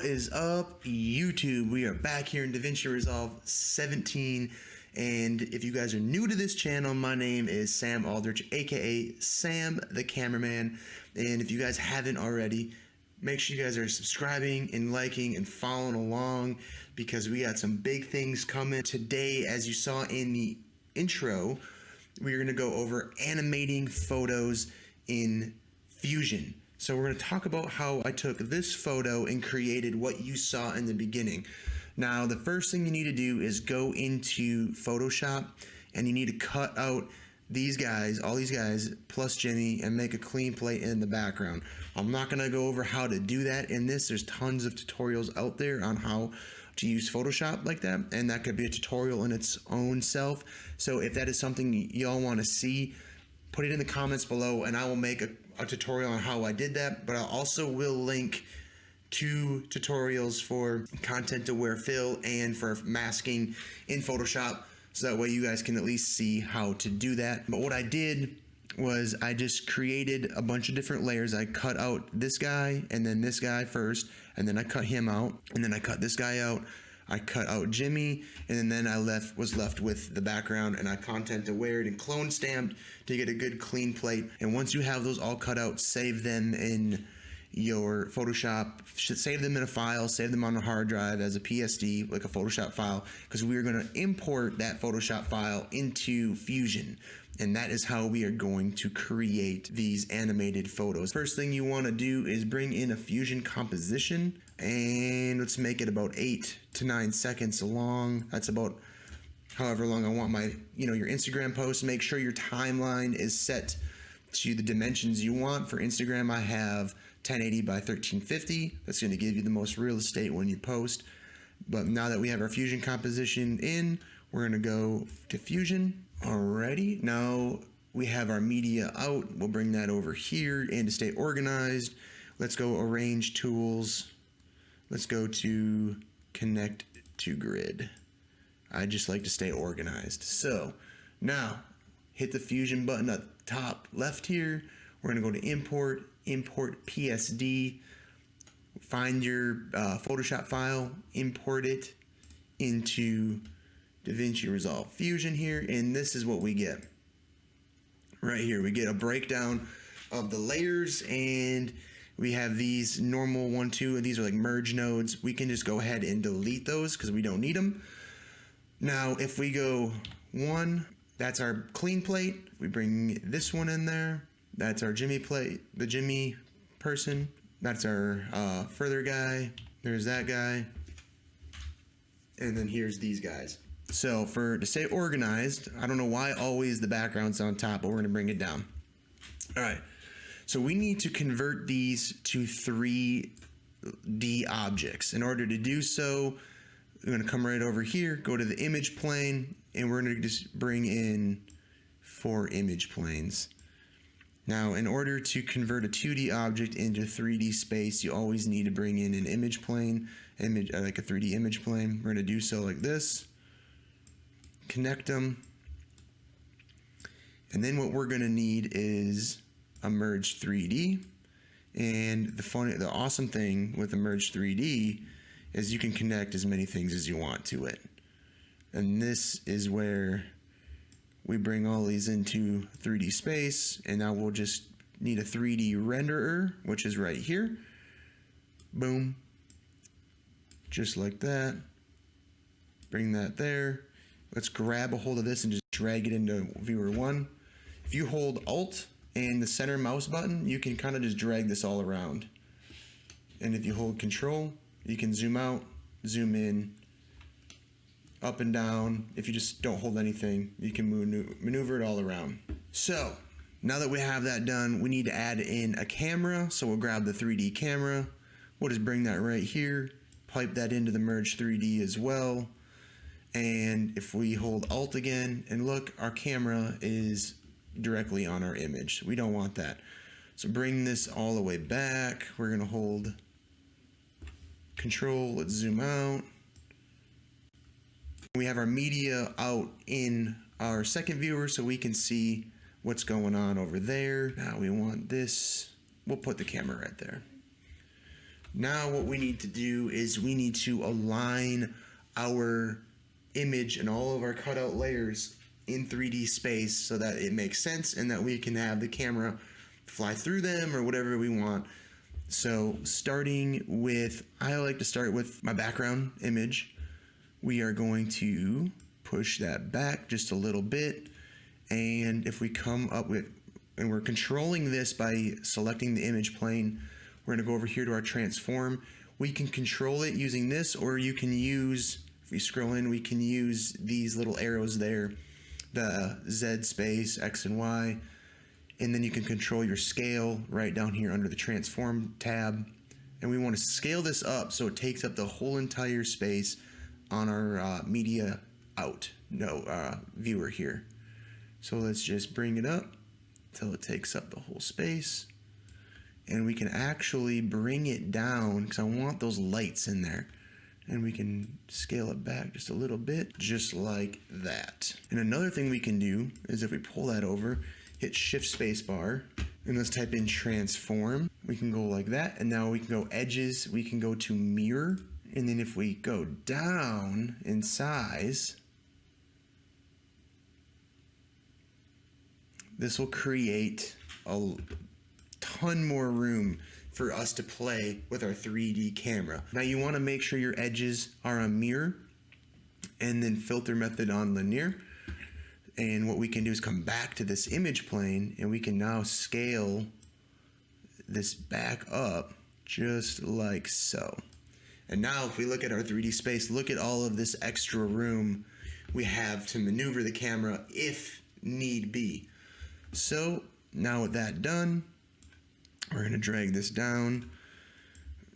What is up, YouTube? We are back here in DaVinci Resolve 17, and if you guys are new to this channel, my name is Sam Aldrich, aka Sam the Cameraman, and if you guys haven't already, make sure you guys are subscribing and liking and following along because we got some big things coming. Today, as you saw in the intro, we're going to go over animating photos in Fusion. So we're going to talk about how I took this photo and created what you saw in the beginning. Now, the first thing you need to do is go into Photoshop and you need to cut out these guys, all these guys, plus Jimmy, and make a clean plate in the background. I'm not going to go over how to do that in this. There's tons of tutorials out there on how to use Photoshop like that, and that could be a tutorial in its own self. So if that is something y'all want to see, put it in the comments below and I will make a tutorial on how I did that, but I also will link two tutorials for content AWAR-FILL and for masking in Photoshop, so that way you guys can at least see how to do that. But what I did was I just created a bunch of different layers. I cut out this guy and then this guy first, and then I cut him out, and then I cut this guy out. I cut out Jimmy, and then I was left with the background, and I content awared and clone stamped to get a good clean plate. And once you have those all cut out, save them in your Photoshop, save them in a file, save them on a hard drive as a PSD, like a Photoshop file, because we are going to import that Photoshop file into Fusion. And that is how we are going to create these animated photos. First thing you want to do is bring in a Fusion composition, and let's make it about 8 to 9 seconds long. That's about however long I want my, your Instagram post. Make sure your timeline is set to the dimensions you want. For Instagram, I have 1080 by 1350. That's going to give you the most real estate when you post. But now that we have our Fusion composition in, we're going to go to Fusion. Alrighty, now we have our media out. We'll bring that over here, and to stay organized, let's go Arrange Tools. Let's go to Connect to Grid. I just like to stay organized. So now hit the Fusion button at the top left here. We're going to go to Import, Import PSD, find your Photoshop file, import it into DaVinci Resolve Fusion here, and this is what we get. Right here, we get a breakdown of the layers, and we have these normal 1, 2, and these are like merge nodes. We can just go ahead and delete those because we don't need them. Now, if we go 1, that's our clean plate. We bring this one in there. That's our Jimmy plate, the Jimmy person. That's our further guy. There's that guy. And then here's these guys. So to stay organized, I don't know why always the background's on top, but we're going to bring it down. All right. So we need to convert these to 3D objects. In order to do so, we're going to come right over here, go to the image plane, and we're going to just bring in 4 image planes. Now, in order to convert a 2D object into 3D space, you always need to bring in an image plane, like a 3D image plane. We're going to do so like this. Connect them, and then what we're going to need is a merge 3D. And the awesome thing with a merge 3D is you can connect as many things as you want to it. And this is where we bring all these into 3D space, and now we'll just need a 3D renderer, which is right here. Boom, just like that. Bring that there. Let's grab a hold of this and just drag it into viewer 1. If you hold Alt and the center mouse button, you can kind of just drag this all around. And if you hold Control, you can zoom out, zoom in, up and down. If you just don't hold anything, you can maneuver it all around. So now that we have that done, we need to add in a camera. So we'll grab the 3D camera. We'll just bring that right here, pipe that into the Merge 3D as well. And if we hold Alt again and look, our camera is directly on our image. We don't want that. So bring this all the way back. We're going to hold Control. Let's zoom out. We have our media out in our second viewer so we can see what's going on over there. Now we want this. We'll put the camera right there. Now what we need to do is we need to align our image and all of our cutout layers in 3D space so that it makes sense and that we can have the camera fly through them or whatever we want. So starting with, I like to start with my background image. We are going to push that back just a little bit. And if we come up with, and we're controlling this by selecting the image plane, we're going to go over here to our transform. We can control it using this, or you can use, if we scroll in, we can use these little arrows there, the Z space, X and Y. And then you can control your scale right down here under the transform tab. And we want to scale this up so it takes up the whole entire space on our media out viewer here. So let's just bring it up till it takes up the whole space. And we can actually bring it down because I want those lights in there. And we can scale it back just a little bit, just like that. And another thing we can do is if we pull that over, hit Shift Space Bar, and let's type in transform. We can go like that, and now we can go edges, we can go to mirror, and then if we go down in size, this will create a ton more room for us to play with our 3D camera. Now you want to make sure your edges are on mirror, and then filter method on linear. And what we can do is come back to this image plane and we can now scale this back up just like so. And now if we look at our 3D space, look at all of this extra room we have to maneuver the camera if need be. So now with that done, we're going to drag this down.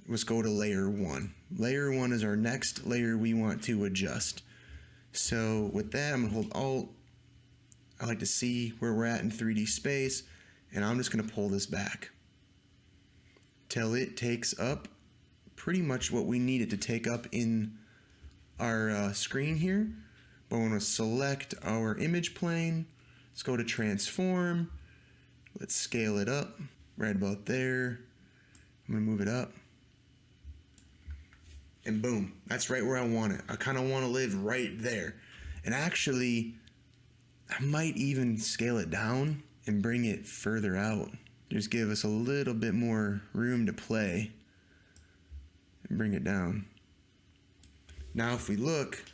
Let's go to layer 1. Layer 1 is our next layer we want to adjust. So with that, I'm going to hold Alt. I like to see where we're at in 3D space, and I'm just going to pull this back till it takes up pretty much what we need it to take up in our screen here. But we're going to select our image plane. Let's go to transform. Let's scale it up right about there. I'm going to move it up. And boom, that's right where I want it. I kind of want to live right there. And actually, I might even scale it down and bring it further out. Just give us a little bit more room to play and bring it down. Now if we look,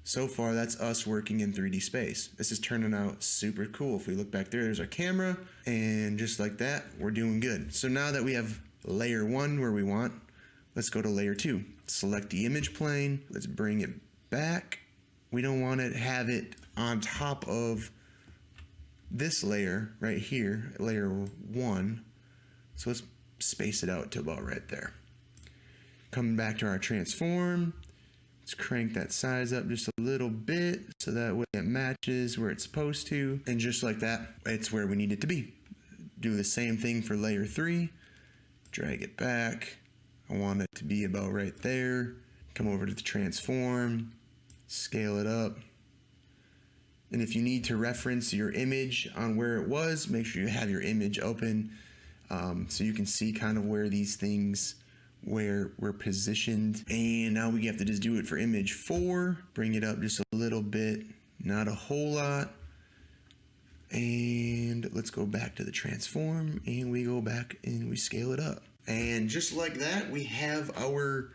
so far that's us working in 3D space. This is turning out super cool. If we look back there, there's our camera, and just like that, we're doing good. So now that we have layer 1 where we want, let's go to layer 2. Select the image plane, let's bring it back. We don't want to have it on top of this layer right here, layer 1. So let's space it out to about right there. Coming back to our transform, let's crank that size up just a little bit so that way it matches where it's supposed to. And just like that, it's where we need it to be. Do the same thing for layer 3. Drag it back. I want it to be about right there. Come over to the transform, scale it up. And if you need to reference your image on where it was, make sure you have your image open so you can see kind of where these things where we're positioned. And now we have to just do it for image 4. Bring it up just a little bit, not a whole lot. And let's go back to the transform, and we go back and we scale it up. And just like that, we have our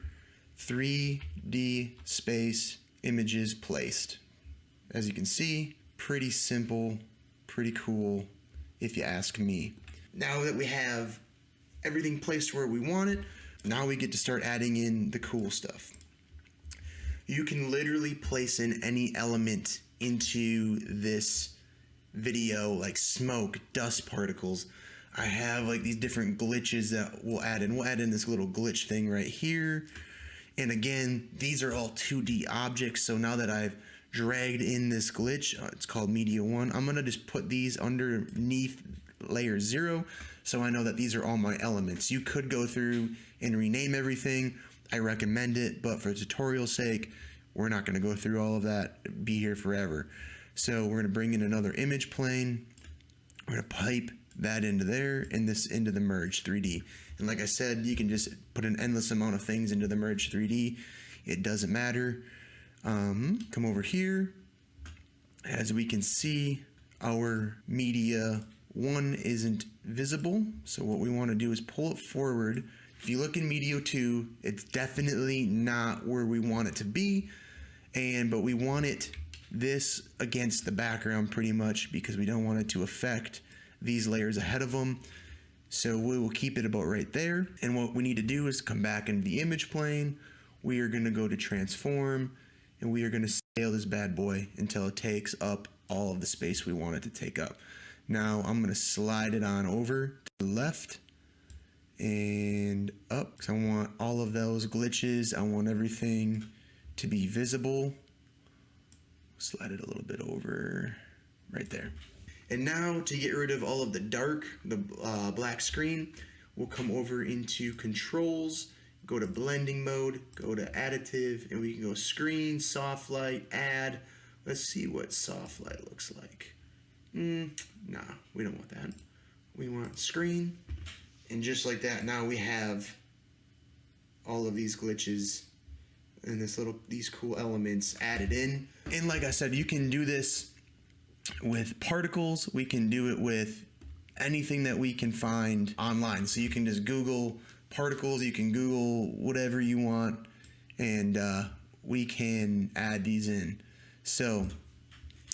3D space images placed. As you can see, pretty simple, pretty cool, if you ask me. Now that we have everything placed where we want it, now we get to start adding in the cool stuff. You can literally place in any element into this video, like smoke, dust particles. I have like these different glitches that we'll add in. We'll add in this little glitch thing right here. And again, these are all 2D objects. So now that I've dragged in this glitch, it's called Media 1, I'm gonna just put these underneath layer 0 so I know that these are all my elements. You could go through and rename everything. I recommend it, but for tutorial sake, we're not gonna go through all of that, be here forever. So we're gonna bring in another image plane. We're gonna pipe that into there and this into the merge 3D. And like I said, you can just put an endless amount of things into the Merge 3D. It doesn't matter. Come over here. As we can see, our media 1 isn't visible. So what we want to do is pull it forward. If you look in media 2, it's definitely not where we want it to be. But we want it this against the background pretty much because we don't want it to affect these layers ahead of them. So we will keep it about right there. And what we need to do is come back into the image plane. We are going to go to transform, and we are going to scale this bad boy until it takes up all of the space we want it to take up. Now I'm going to slide it on over to the left and up, because I want all of those glitches. I want everything to be visible. Slide it a little bit over right there. And now to get rid of all of the dark, the black screen, we'll come over into controls, go to blending mode, go to additive, and we can go screen, soft light, add. Let's see what soft light looks like. Nah, we don't want that. We want screen. And just like that, now we have all of these glitches and these cool elements added in. And like I said, you can do this with particles. We can do it with anything that we can find online. So you can just Google particles, you can Google whatever you want, and we can add these in. So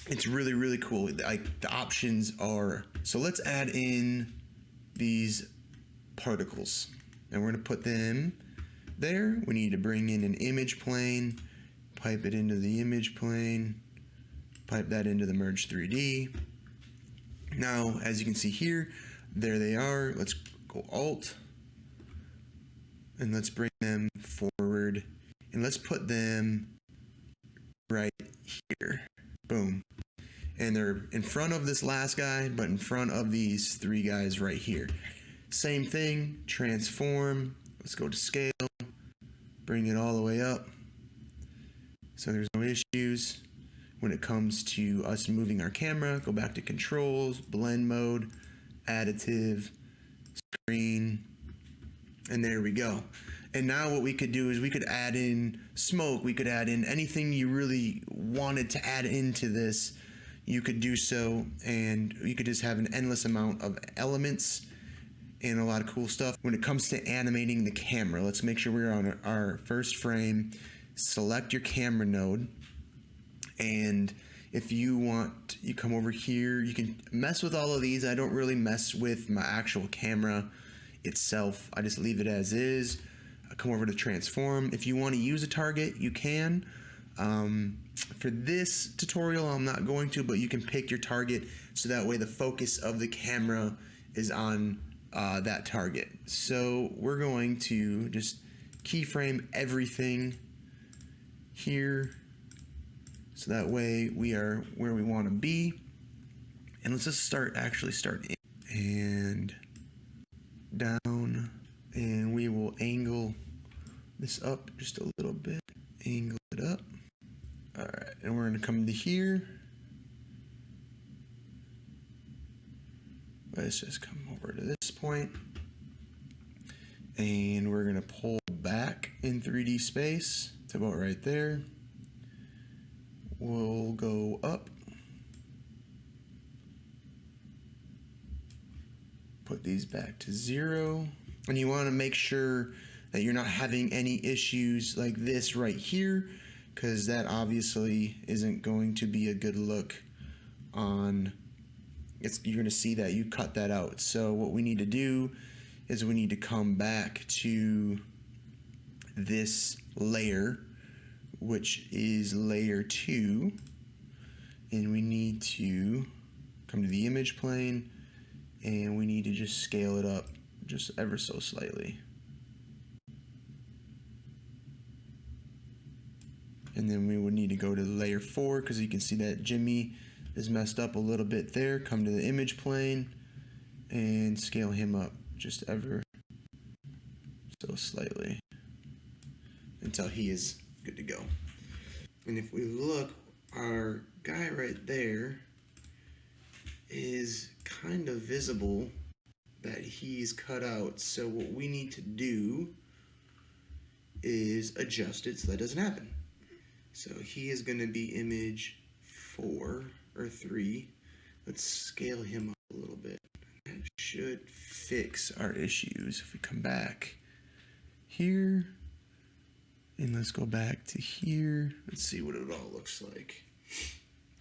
it's really, really cool. Like the options are, so let's add in these particles, and we're gonna put them there. We need to bring in an image plane, pipe it into the image plane, pipe that into the Merge 3D. Now, as you can see here, there they are. Let's go Alt, and let's bring them forward, and let's put them right here. Boom. And they're in front of this last guy, but in front of these 3 guys right here. Same thing, transform. Let's go to scale, bring it all the way up. So there's no issues. When it comes to us moving our camera, go back to controls, blend mode, additive, screen, and there we go. And now what we could do is we could add in smoke, we could add in anything you really wanted to add into this. You could do so, and you could just have an endless amount of elements and a lot of cool stuff. When it comes to animating the camera, let's make sure we're on our first frame. Select your camera node, and if you want, you come over here. You can mess with all of these. I don't really mess with my actual camera itself. I just leave it as is. I come over to transform. If you want to use a target, you can. For this tutorial, I'm not going to, but you can pick your target so that way the focus of the camera is on that target. So we're going to just keyframe everything here so that way we are where we want to be. And let's just start in and down, and we will angle this up just a little bit, angle it up. All right, and we're going to come to here. Let's just come over to this point, and we're going to pull back in 3D space to about right there. We'll go up, put these back to 0, and you want to make sure that you're not having any issues like this right here, because that obviously isn't going to be a good look on you're going to see that you cut that out. So what we need to do is we need to come back to this layer, which is layer 2, and we need to come to the image plane, and we need to just scale it up just ever so slightly. And then we would need to go to layer 4, because you can see that Jimmy is messed up a little bit there. Come to the image plane and scale him up just ever so slightly until he is good to go. And if we look, our guy right there is kind of visible that he's cut out. So what we need to do is adjust it so that doesn't happen. So he is going to be image 4 or 3. Let's scale him up a little bit. That should fix our issues. If we come back here, and let's go back to here. Let's see what it all looks like.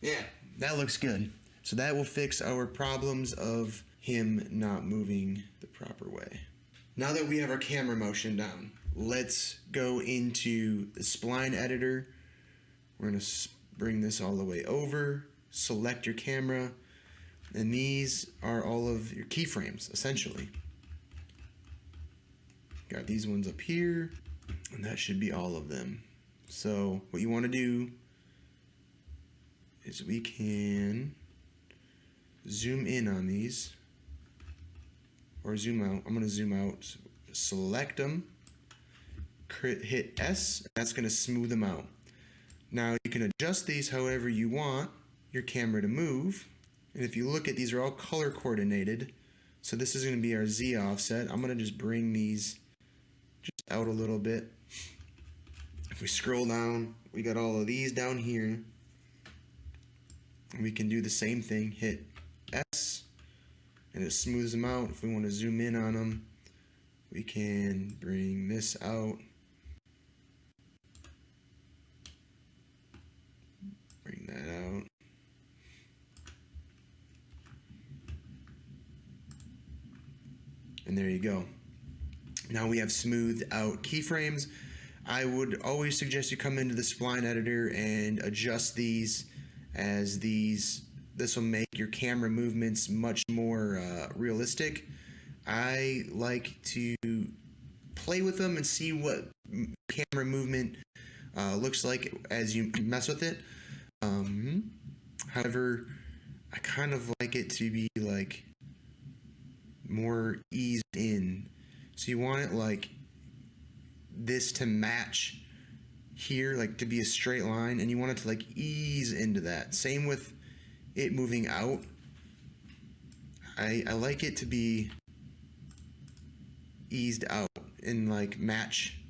Yeah, that looks good. So that will fix our problems of him not moving the proper way. Now that we have our camera motion down, let's go into the spline editor. We're going to bring this all the way over, select your camera, and these are all of your keyframes, essentially. Got these ones up here, and that should be all of them. So what you want to do is we can zoom in on these, or zoom out. I'm going to zoom out, select them, hit S, and that's going to smooth them out. Now you can adjust these however you want your camera to move. And if you look at these are all color coordinated. So this is going to be our Z offset. I'm going to just bring these just out a little bit. If we scroll down, we got all of these down here. And we can do the same thing, hit S, and it smooths them out. If we want to zoom in on them, we can bring this out. Bring that out. And there you go. Now we have smoothed out keyframes. I would always suggest you come into the spline editor and adjust these, as this will make your camera movements much more realistic. I like to play with them and see what camera movement looks like as you mess with it. However, I kind of like it to be like more eased in. So you want it like this to match here, like to be a straight line, and you want it to like ease into that. Same with it moving out. I like it to be eased out and like match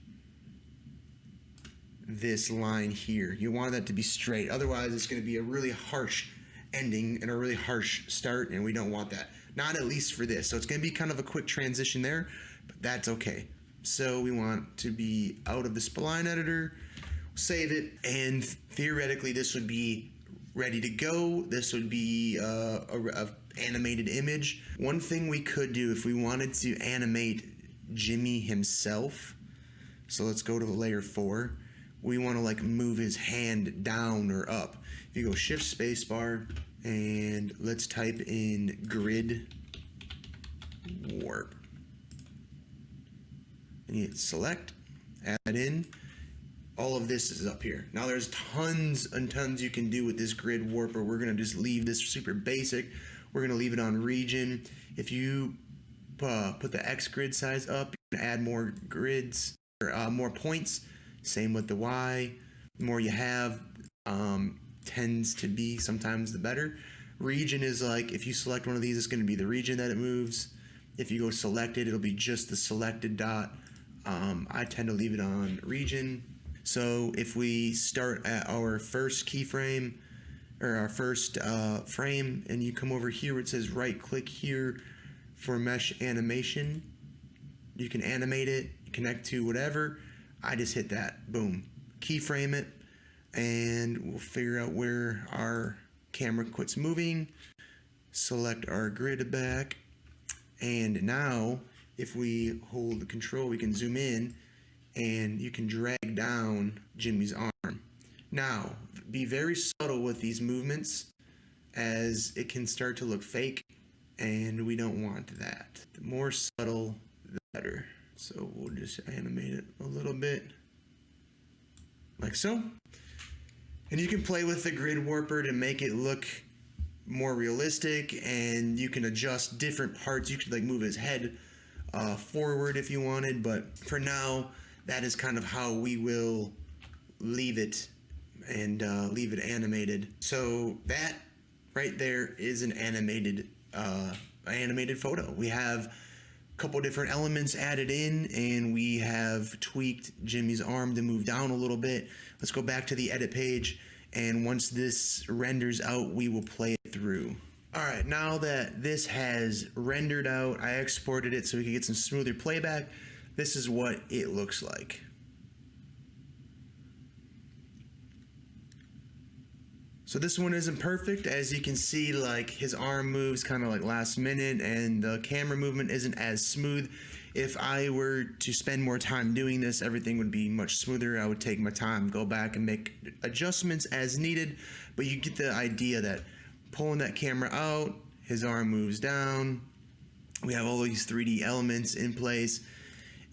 this line here. You want that to be straight, otherwise it's going to be a really harsh ending and a really harsh start, and we don't want that, not at least for this. So it's going to be kind of a quick transition there, but that's okay. So we want to be out of the spline editor, save it, and theoretically this would be ready to go. This would be a animated image. One thing we could do if we wanted to animate Jimmy himself, so let's go to layer 4. We want to like move his hand down or up. If you go shift spacebar and let's type in grid warp, and you hit select, add in. All of this is up here. Now there's tons and tons you can do with this grid warper. We're gonna just leave this super basic. We're gonna leave it on region. If you put the X grid size up, you can add more grids or more points. Same with the Y. The more you have, tends to be sometimes the better. Region is like, if you select one of these, it's going to be the region that it moves. If you go selected, it'll be just the selected dot. I tend to leave it on region. So if we start at our first keyframe, or our first frame, and you come over here where it says right click here for mesh animation, you can animate it, connect to whatever. I just hit that, boom, keyframe it, and we'll figure out where our camera quits moving, select our grid back, and now if we hold the control, we can zoom in and you can drag down Jimmy's arm. Now, be very subtle with these movements, as it can start to look fake, and we don't want that. The more subtle, the better. So we'll just animate it a little bit, like so. And you can play with the grid warper to make it look more realistic, and you can adjust different parts. You could like move his head forward if you wanted, but for now, that is kind of how we will leave it, and leave it animated. So that right there is an animated animated photo. We have a couple different elements added in, and we have tweaked Jimmy's arm to move down a little bit. Let's go back to the edit page, and once this renders out, we will play it through. All right, now that this has rendered out, I exported it so we can get some smoother playback. This is what it looks like. So this one isn't perfect. As you can see, like his arm moves kind of like last minute, and the camera movement isn't as smooth. If I were to spend more time doing this, everything would be much smoother. I would take my time, go back and make adjustments as needed, but you get the idea that pulling that camera out, his arm moves down. We have all these 3D elements in place,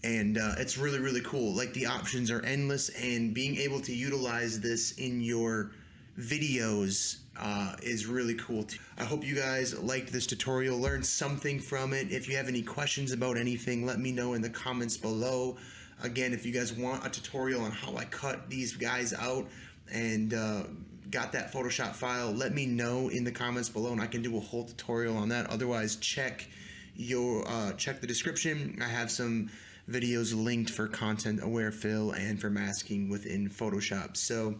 and it's really, really cool. Like, the options are endless, and being able to utilize this in your videos is really cool too. I hope you guys liked this tutorial, learned something from it. If you have any questions about anything, let me know in the comments below. Again, if you guys want a tutorial on how I cut these guys out and got that Photoshop file, let me know in the comments below, and I can do a whole tutorial on that. Otherwise, check the description. I have some videos linked for content AWAR-FILL and for masking within Photoshop. So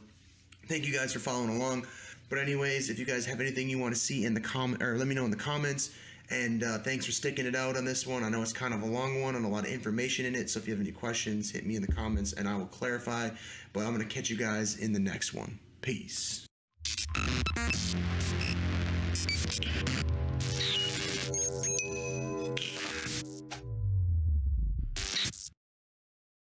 thank you guys for following along. But anyways, if you guys have anything you want to see in the comment, or let me know in the comments. And thanks for sticking it out on this one. I know it's kind of a long one and a lot of information in it. So if you have any questions, hit me in the comments and I will clarify. But I'm going to catch you guys in the next one. Peace.